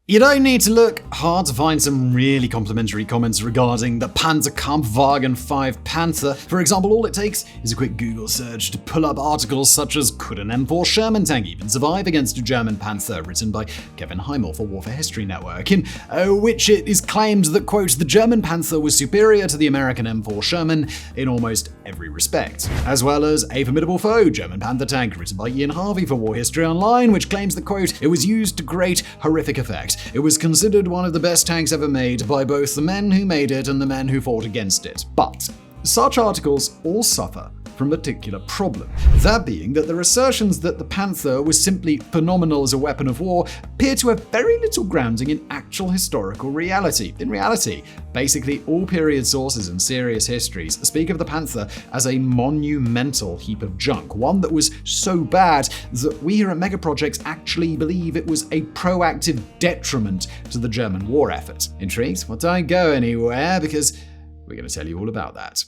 You don't need to look hard to find some really complimentary comments regarding the Panzerkampfwagen 5 Panther. For example, all it takes is a quick Google search to pull up articles such as "Could an M4 Sherman tank even survive against a German Panther?" written by Kevin Heimel for Warfare History Network, in which it is claimed that, quote, "the German Panther was superior to the American M4 Sherman in almost every respect," as well as "A Formidable Foe, German Panther Tank," written by Ian Harvey for War History Online, which claims that, quote, "it was used to great horrific effect. It was considered one of the best tanks ever made by both the men who made it and the men who fought against it." But such articles all suffer from a particular problem. That being that their assertions that the Panther was simply phenomenal as a weapon of war appear to have very little grounding in actual historical reality. In reality, basically all period sources and serious histories speak of the Panther as a monumental heap of junk, one that was so bad that we here at Megaprojects actually believe it was a proactive detriment to the German war effort. Intrigued? Well, don't go anywhere, because we're going to tell you all about that.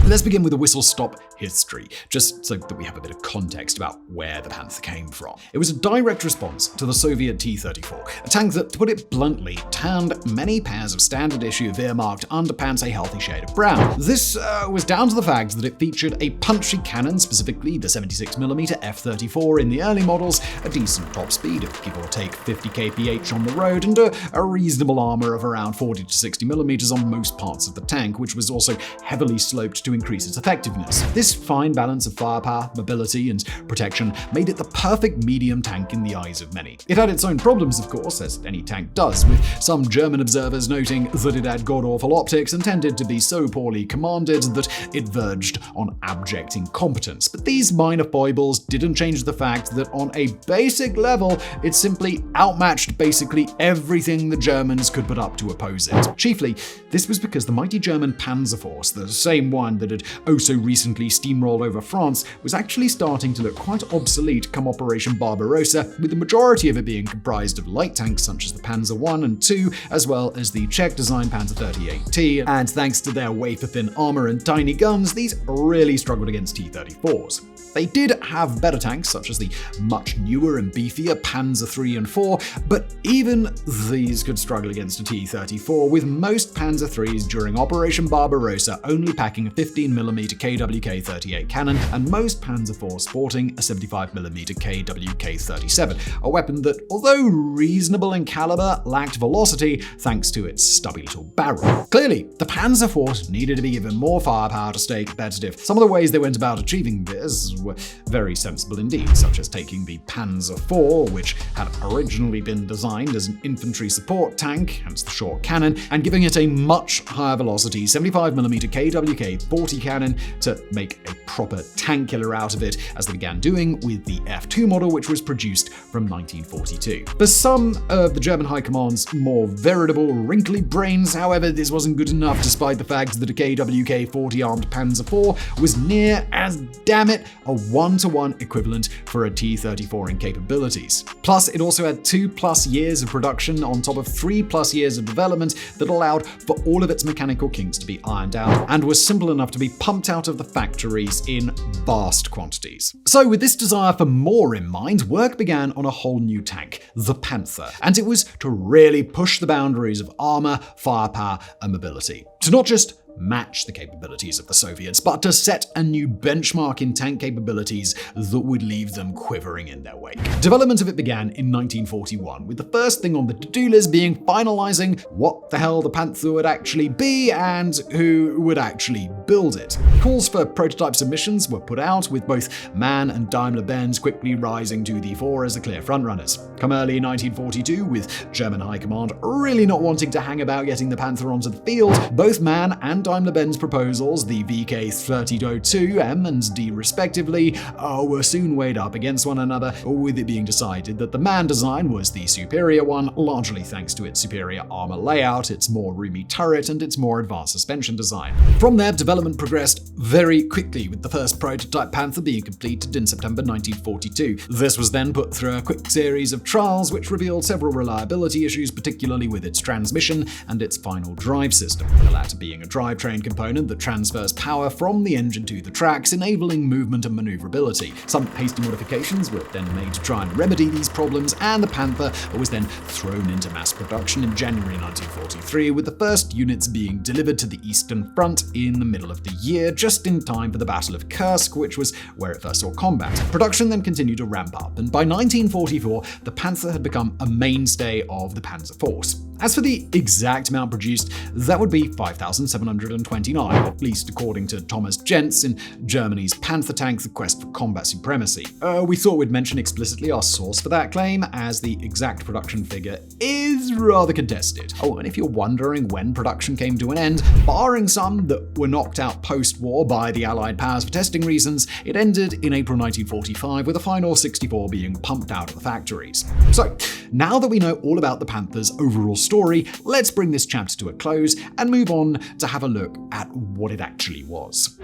Let's begin with a whistle-stop history, just so that we have a bit of context about where the Panther came from. It was a direct response to the Soviet T-34, a tank that, to put it bluntly, turned many pairs of standard-issue Wehrmacht underpants a healthy shade of brown. This was down to the fact that it featured a punchy cannon, specifically the 76mm F-34 in the early models, a decent top speed of give or take 50 kph on the road, and a reasonable armor of around 40 to 60mm on most parts of the tank, which was also heavily sloped to increase its effectiveness. This fine balance of firepower, mobility, and protection made it the perfect medium tank in the eyes of many. It had its own problems, of course, as any tank does, with some German observers noting that it had god-awful optics and tended to be so poorly commanded that it verged on abject incompetence. But these minor foibles didn't change the fact that on a basic level, it simply outmatched basically everything the Germans could put up to oppose it. Chiefly, this was because the mighty German Panzer Force, the same one that had so recently steamrolled over France, was actually starting to look quite obsolete come Operation Barbarossa, with the majority of it being comprised of light tanks such as the Panzer I and II, as well as the Czech-designed Panzer 38T, and thanks to their wafer-thin armor and tiny guns, these really struggled against T-34s. They did have better tanks, such as the much newer and beefier Panzer III and IV, but even these could struggle against a T-34, with most Panzer IIIs during Operation Barbarossa only packing a 15mm KWK-38 cannon, and most Panzer IVs sporting a 75mm KWK-37, a weapon that, although reasonable in caliber, lacked velocity thanks to its stubby little barrel. Clearly, the Panzer Force needed to be given more firepower to stay competitive. Some of the ways they went about achieving this were very sensible indeed, such as taking the Panzer IV, which had originally been designed as an infantry support tank, hence the short cannon, and giving it a much higher velocity 75mm KWK-40 cannon to make a proper tank killer out of it, as they began doing with the F2 model, which was produced from 1942. For some of the German High Command's more veritable wrinkly brains, however, this wasn't good enough, despite the fact that a KWK-40 armed Panzer IV was near as, damn it, a 1-to-1 equivalent for a T-34 in capabilities. Plus, it also had 2+ years of production on top of 3+ years of development that allowed for all of its mechanical kinks to be ironed out, and was simple enough to be pumped out of the factories in vast quantities. So with this desire for more in mind, work began on a whole new tank, the Panther, and it was to really push the boundaries of armor, firepower, and mobility. To not just match the capabilities of the Soviets, but to set a new benchmark in tank capabilities that would leave them quivering in their wake. Development of it began in 1941, with the first thing on the to-do list being finalizing what the hell the Panther would actually be and who would actually build it. Calls for prototype submissions were put out, with both MAN and Daimler-Benz quickly rising to the fore as the clear frontrunners. Come early 1942, with German High Command really not wanting to hang about getting the Panther onto the field, both Both MAN and Daimler-Benz proposals, the VK3002 M and D respectively, were soon weighed up against one another, with it being decided that the MAN design was the superior one, largely thanks to its superior armor layout, its more roomy turret, and its more advanced suspension design. From there, development progressed very quickly, with the first prototype Panther being completed in September 1942. This was then put through a quick series of trials which revealed several reliability issues, particularly with its transmission and its final drive system, the latter being a drivetrain component that transfers power from the engine to the tracks, enabling movement and maneuverability. Some hasty modifications were then made to try and remedy these problems, and the Panther was then thrown into mass production in January 1943, with the first units being delivered to the Eastern Front in the middle of the year, just in time for the Battle of Kursk, which was where it first saw combat. Production then continued to ramp up, and by 1944, the Panther had become a mainstay of the Panzer Force. As for the exact amount produced, that would be 5,729, at least according to Thomas Jentz in Germany's Panther tank, The Quest for Combat Supremacy. We thought we'd mention explicitly our source for that claim, as the exact production figure is rather contested. Oh, and if you're wondering when production came to an end, barring some that were knocked out post-war by the Allied powers for testing reasons, it ended in April 1945, with a final 64 being pumped out of the factories. So, now that we know all about the Panther's overall story, let's bring this chapter to a close and move on to have a look at what it actually was.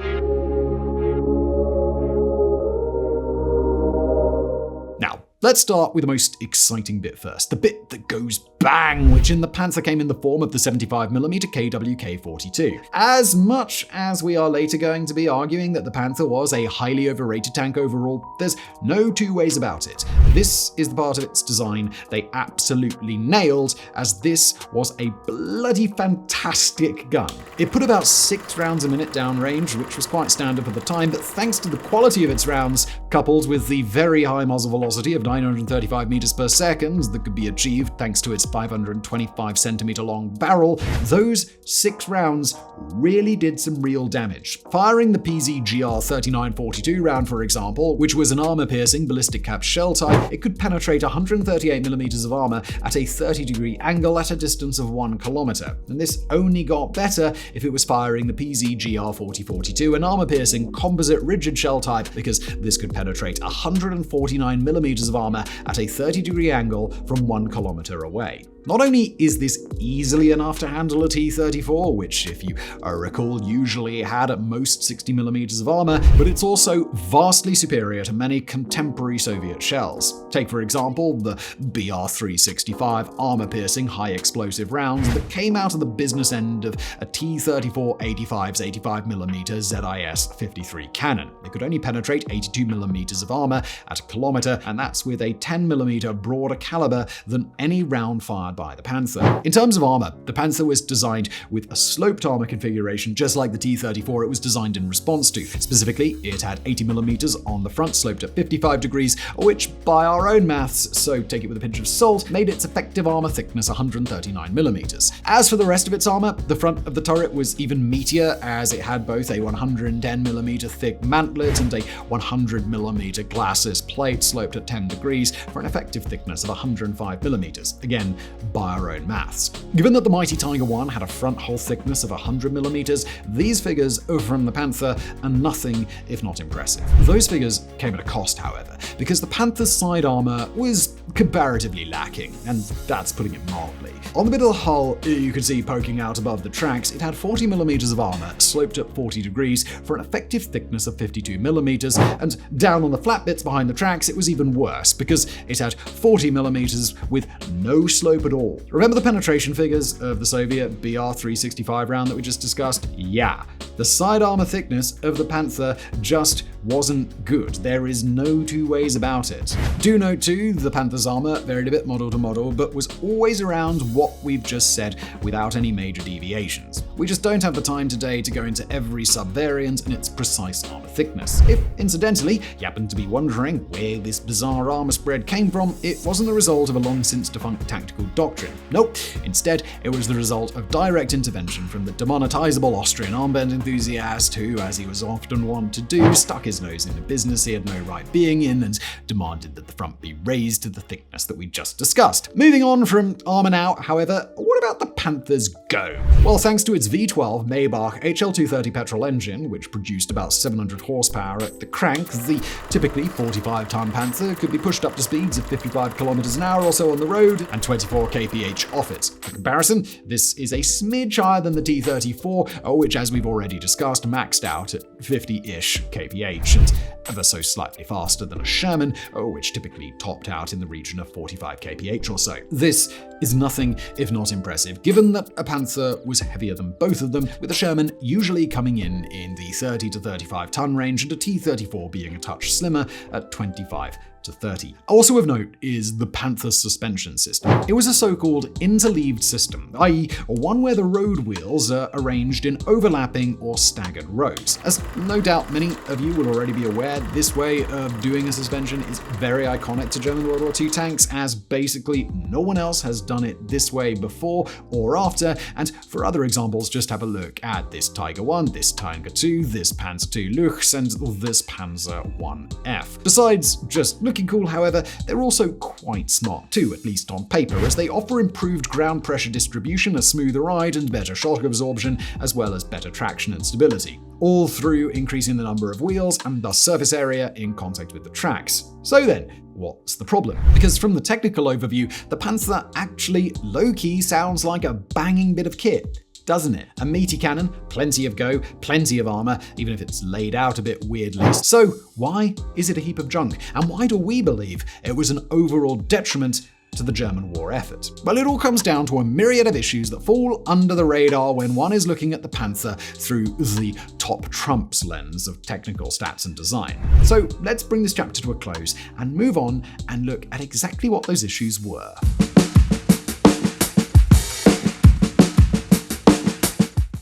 Now, let's start with the most exciting bit first, the bit that goes bang, which in the Panther came in the form of the 75mm KWK-42. As much as we are later going to be arguing that the Panther was a highly overrated tank overall, there's no two ways about it. This is the part of its design they absolutely nailed, as this was a bloody fantastic gun. It put about 6 rounds a minute downrange, which was quite standard for the time, but thanks to the quality of its rounds, coupled with the very high muzzle velocity of 935 meters per second that could be achieved thanks to its 525 centimeter long barrel, those 6 rounds really did some real damage. Firing the PZ-GR-3942 round, for example, which was an armor-piercing ballistic cap shell type, it could penetrate 138 millimeters of armor at a 30-degree angle at a distance of 1 kilometer. And this only got better if it was firing the PZ-GR-4042, an armor-piercing composite rigid shell type, because this could penetrate 149 millimeters of armor at a 30-degree angle from 1 kilometer away. Not only is this easily enough to handle a T-34, which, if you recall, usually had at most 60 millimeters of armor, but it's also vastly superior to many contemporary Soviet shells. Take, for example, the BR-365 armor-piercing high-explosive rounds that came out of the business end of a T-34 85's 85mm ZIS-53 cannon. It could only penetrate 82 millimeters of armor at a kilometer, and that's with a 10mm broader caliber than any round fired by the Panther. In terms of armor, the Panther was designed with a sloped armor configuration just like the T-34 it was designed in response to. Specifically, it had 80mm on the front, sloped at 55 degrees, which by our own maths, so take it with a pinch of salt, made its effective armor thickness 139mm. As for the rest of its armor, the front of the turret was even meatier, as it had both a 110mm thick mantlet and a 100mm glacis plate sloped at 10 degrees for an effective thickness of 105mm. Again, by our own maths. Given that the mighty Tiger I had a front hull thickness of 100mm, these figures from the Panther are nothing if not impressive. Those figures came at a cost, however, because the Panther's side armor was comparatively lacking, and that's putting it mildly. On the middle hull, you could see poking out above the tracks, it had 40mm of armor, sloped at 40 degrees for an effective thickness of 52mm, and down on the flat bits behind the tracks, it was even worse, because it had 40mm with no slope at all. Remember the penetration figures of the Soviet BR-365 round that we just discussed? Yeah. The side armor thickness of the Panther just wasn't good. There is no two ways about it. Do note too, the Panther's armor varied a bit model to model, but was always around what we've just said without any major deviations. We just don't have the time today to go into every sub-variant and its precise armor thickness. If, incidentally, you happen to be wondering where this bizarre armor spread came from, it wasn't the result of a long since defunct tactical doctrine. Nope. Instead, it was the result of direct intervention from the demonetizable Austrian armband enthusiast who, as he was often wont to do, stuck his nose into business he had no right being in and demanded that the front be raised to the thickness that we just discussed. Moving on from armor now, however, what about the Panthers go? Well, thanks to its V12 Maybach HL230 petrol engine, which produced about 700 horsepower at the crank, the typically 45-ton Panther could be pushed up to speeds of 55 kilometers an hour or so on the road and 24 kph off it. For comparison, this is a smidge higher than the T-34, which, as we've already discussed, maxed out at 50-ish kph, and ever so slightly faster than a Sherman, which typically topped out in the region of 45 kph or so. This is nothing if not impressive, given that a Panther was heavier than both of them, with a Sherman usually coming in the 30 to 35 ton range and a T-34 being a touch slimmer at 25 to 30. Also of note is the Panther's suspension system. It was a so-called interleaved system, i.e. one where the road wheels are arranged in overlapping or staggered rows. As no doubt many of you will already be aware, this way of doing a suspension is very iconic to German World War II tanks, as basically no one else has done it this way before or after, and for other examples, just have a look at this Tiger 1, this Tiger 2, this Panzer II Luchs, and this Panzer 1F. Besides just looking cool, however, they're also quite smart too, at least on paper, as they offer improved ground pressure distribution, a smoother ride, and better shock absorption, as well as better traction and stability, all through increasing the number of wheels and thus surface area in contact with the tracks. So then, what's the problem? Because from the technical overview, the Panther actually low-key sounds like a banging bit of kit, doesn't it? A meaty cannon, plenty of go, plenty of armor, even if it's laid out a bit weirdly. So why is it a heap of junk? And why do we believe it was an overall detriment to the German war effort? Well, it all comes down to a myriad of issues that fall under the radar when one is looking at the Panther through the top trumps lens of technical stats and design. So let's bring this chapter to a close and move on and look at exactly what those issues were.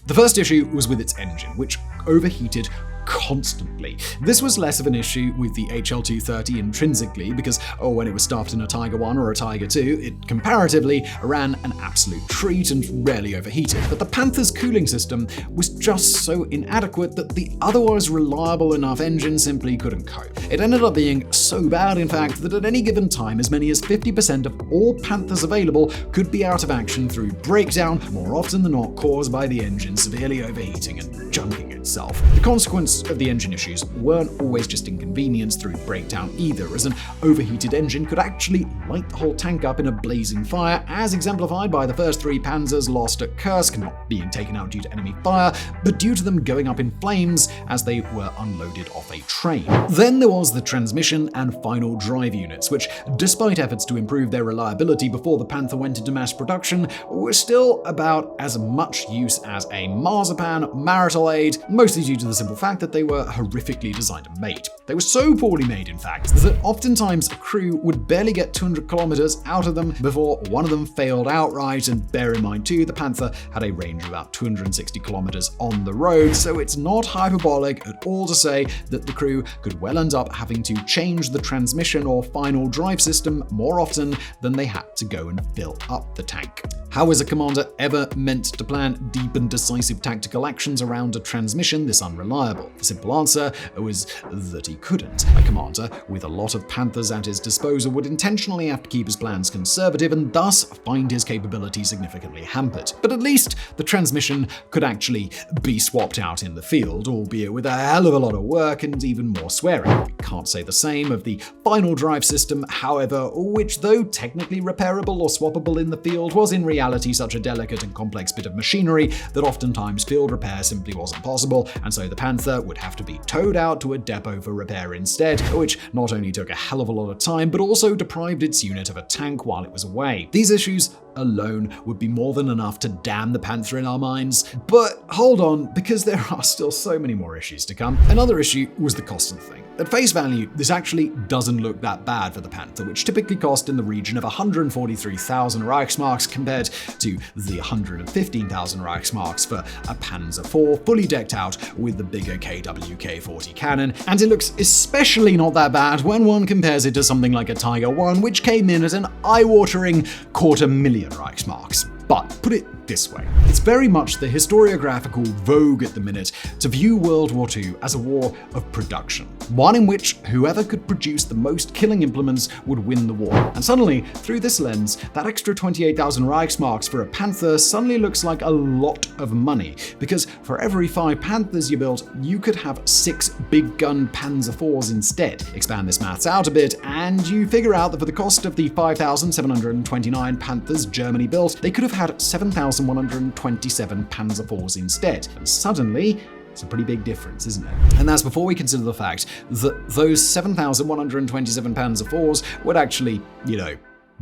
The first issue was with its engine, which overheated constantly. This was less of an issue with the HL230 intrinsically because, when it was stuffed in a Tiger 1 or a Tiger 2, it comparatively ran an absolute treat and rarely overheated. But the Panther's cooling system was just so inadequate that the otherwise reliable enough engine simply couldn't cope. It ended up being so bad, in fact, that at any given time, as many as 50% of all Panthers available could be out of action through breakdown, more often than not caused by the engine severely overheating and junking itself. The consequence of the engine issues weren't always just inconvenience through breakdown either, as an overheated engine could actually light the whole tank up in a blazing fire, as exemplified by the first 3 Panzers lost at Kursk, not being taken out due to enemy fire, but due to them going up in flames as they were unloaded off a train. Then there was the transmission and final drive units, which, despite efforts to improve their reliability before the Panther went into mass production, were still about as much use as a marzipan marital aid, mostly due to the simple fact that they were horrifically designed and made. They were so poorly made, in fact, that oftentimes a crew would barely get 200 kilometers out of them before one of them failed outright, and bear in mind too, the Panther had a range of about 260 kilometers on the road, so it's not hyperbolic at all to say that the crew could well end up having to change the transmission or final drive system more often than they had to go and fill up the tank. How is a commander ever meant to plan deep and decisive tactical actions around a transmission this unreliable? The simple answer was that he couldn't. A commander with a lot of Panthers at his disposal would intentionally have to keep his plans conservative and thus find his capability significantly hampered. But at least the transmission could actually be swapped out in the field, albeit with a hell of a lot of work and even more swearing. We can't say the same of the final drive system, however, which, though technically repairable or swappable in the field, was in reality such a delicate and complex bit of machinery that oftentimes field repair simply wasn't possible, and so the Panther would have to be towed out to a depot for repair instead, which not only took a hell of a lot of time, but also deprived its unit of a tank while it was away. These issues alone would be more than enough to damn the Panther in our minds. But hold on, because there are still so many more issues to come. Another issue was the cost of the thing. At face value, this actually doesn't look that bad for the Panther, which typically cost in the region of 143,000 Reichsmarks compared to the 115,000 Reichsmarks for a Panzer IV fully decked out with the bigger KWK-40 cannon, and it looks especially not that bad when one compares it to something like a Tiger 1, which came in at an eye-watering 250,000 Reichsmarks. But put it this way. It's very much the historiographical vogue at the minute to view World War II as a war of production, one in which whoever could produce the most killing implements would win the war. And suddenly, through this lens, that extra 28,000 Reichsmarks for a Panther suddenly looks like a lot of money, because for every 5 Panthers you built, you could have 6 big gun Panzer IVs instead. Expand this maths out a bit, and you figure out that for the cost of the 5,729 Panthers Germany built, they could have had 7,127 Panzer IVs instead. And suddenly, it's a pretty big difference, isn't it? And that's before we consider the fact that those 7,127 Panzer IVs would actually,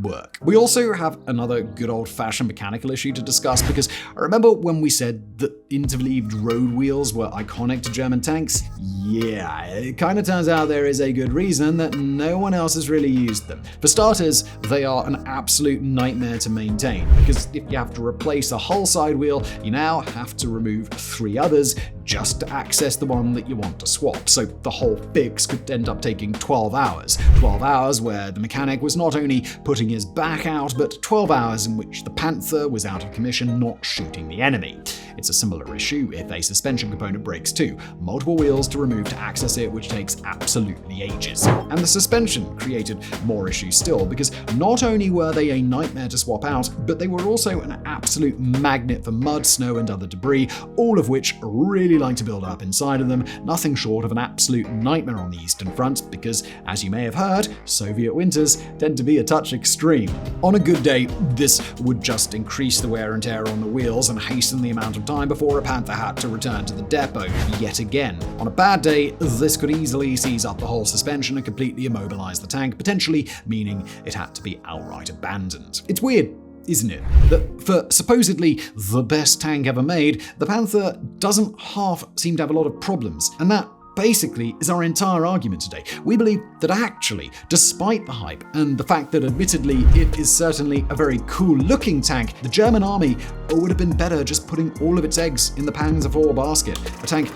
work. We also have another good old-fashioned mechanical issue to discuss, because I remember when we said that interleaved road wheels were iconic to German tanks? Yeah, it kind of turns out there is a good reason that no one else has really used them. For starters, they are an absolute nightmare to maintain, because if you have to replace a whole side wheel, you now have to remove 3 others just to access the one that you want to swap. So the whole fix could end up taking 12 hours. 12 hours where the mechanic was not only putting his back out, but 12 hours in which the Panther was out of commission, not shooting the enemy. It's a similar issue if a suspension component breaks too. Multiple wheels to remove to access it, which takes absolutely ages. And the suspension created more issues still, because not only were they a nightmare to swap out, but they were also an absolute magnet for mud, snow, and other debris, all of which really like to build up inside of them. Nothing short of an absolute nightmare on the Eastern Front, because, as you may have heard, Soviet winters tend to be a touch extreme. On a good day, this would just increase the wear and tear on the wheels and hasten the amount of time before a Panther had to return to the depot yet again. On a bad day, this could easily seize up the whole suspension and completely immobilize the tank, potentially meaning it had to be outright abandoned. It's weird, isn't it, that for supposedly the best tank ever made, the Panther doesn't half seem to have a lot of problems, and that basically is our entire argument today. We believe that actually, despite the hype and the fact that admittedly it is certainly a very cool-looking tank, the German army would have been better just putting all of its eggs in the Panzer IV basket, a tank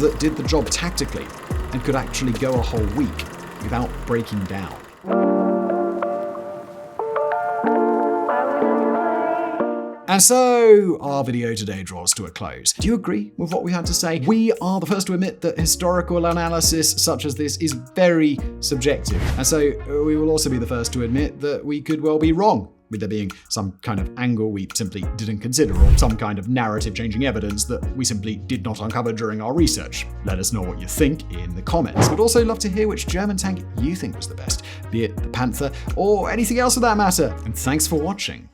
that did the job tactically and could actually go a whole week without breaking down. And so, our video today draws to a close. Do you agree with what we had to say? We are the first to admit that historical analysis such as this is very subjective. And so, we will also be the first to admit that we could well be wrong, with there being some kind of angle we simply didn't consider, or some kind of narrative-changing evidence that we simply did not uncover during our research. Let us know what you think in the comments. We'd also love to hear which German tank you think was the best, be it the Panther or anything else for that matter. And thanks for watching.